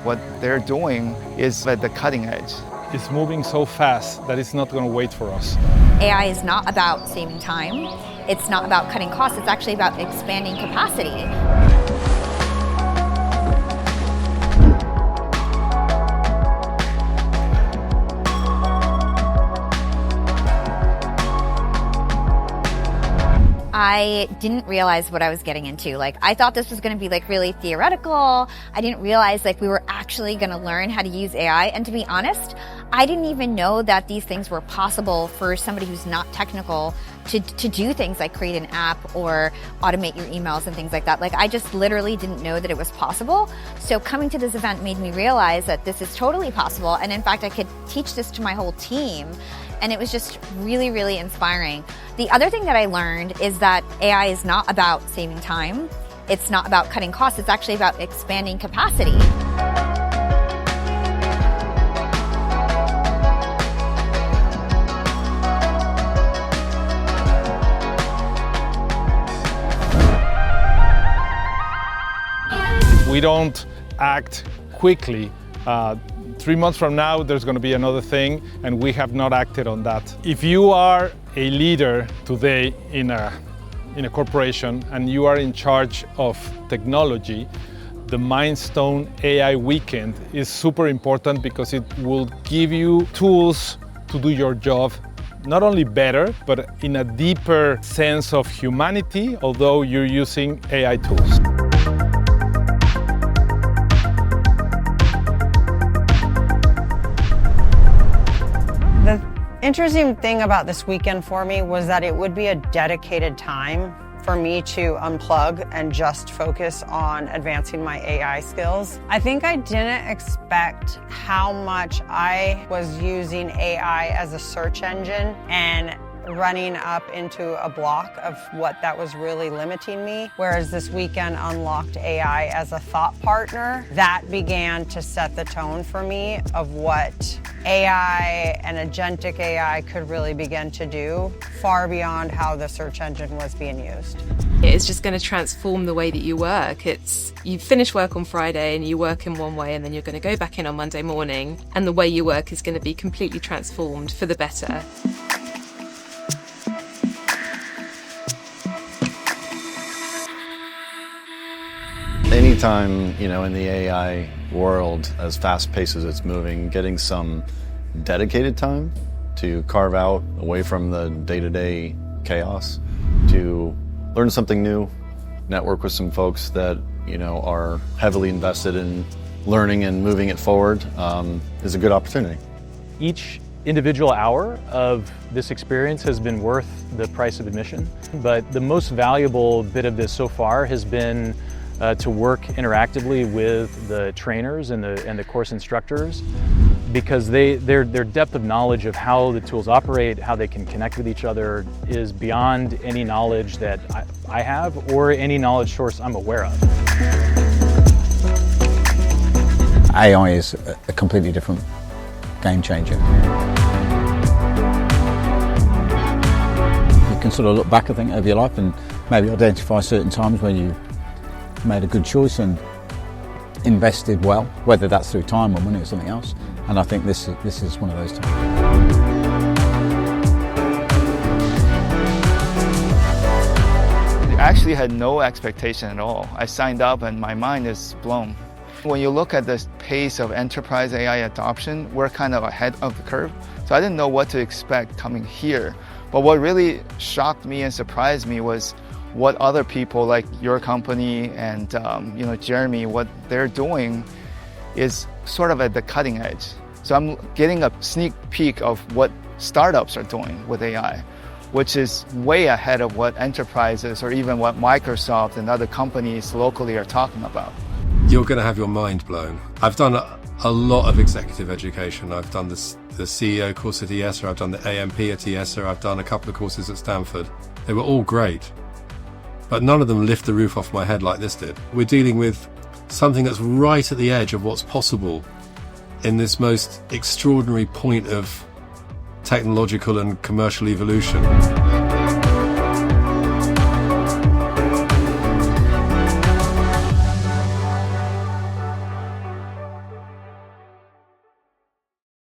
What they're doing is at the cutting edge. It's moving so fast that it's not going to wait for us. AI is not about saving time. It's not about cutting costs. It's actually about expanding capacity. I didn't realize what I was getting into. I thought this was going to be really theoretical. I didn't realize we were actually going to learn how to use AI. And to be honest, I didn't even know that these things were possible for somebody who's not technical to do things like create an app or automate your emails and things like that. I just literally didn't know that it was possible. So coming to this event made me realize that this is totally possible. And in fact, I could teach this to my whole team. And it was just really, really inspiring. The other thing that I learned is that AI is not about saving time. It's not about cutting costs. It's actually about expanding capacity. We don't act quickly. 3 months from now, there's going to be another thing, and we have not acted on that. If you are a leader today in a corporation and you are in charge of technology, the Mindstone AI Weekend is super important because it will give you tools to do your job not only better, but in a deeper sense of humanity, although you're using AI tools. The interesting thing about this weekend for me was that it would be a dedicated time for me to unplug and just focus on advancing my AI skills. I think I didn't expect how much I was using AI as a search engine and running up into a block of what that was really limiting me. Whereas this weekend unlocked AI as a thought partner. That began to set the tone for me of what AI and agentic AI could really begin to do, far beyond how the search engine was being used. It's just going to transform the way that you work. You finish work on Friday and you work in one way, and then you're going to go back in on Monday morning, and the way you work is going to be completely transformed for the better. Anytime, in the AI world, as fast-paced as it's moving, getting some dedicated time to carve out away from the day-to-day chaos, to learn something new, network with some folks that, are heavily invested in learning and moving it forward, is a good opportunity. Each individual hour of this experience has been worth the price of admission, but the most valuable bit of this so far has been to work interactively with the trainers and the course instructors, because their depth of knowledge of how the tools operate, how they can connect with each other, is beyond any knowledge that I have or any knowledge source I'm aware of. AI is a completely different game changer. You can sort of look back, I think, over your life and maybe identify certain times when you made a good choice and invested well, whether that's through time or money or something else. And I think this is one of those times. I actually had no expectation at all. I signed up and my mind is blown. When you look at the pace of enterprise AI adoption, we're kind of ahead of the curve. So I didn't know what to expect coming here. But what really shocked me and surprised me was what other people like your company and Jeremy, what they're doing is sort of at the cutting edge. So I'm getting a sneak peek of what startups are doing with AI, which is way ahead of what enterprises or even what Microsoft and other companies locally are talking about. You're going to have your mind blown. I've done a lot of executive education. I've done the CEO course at ESA, I've done the AMP at ESA, I've done a couple of courses at Stanford. They were all great, but none of them lift the roof off my head like this did. We're dealing with something that's right at the edge of what's possible in this most extraordinary point of technological and commercial evolution.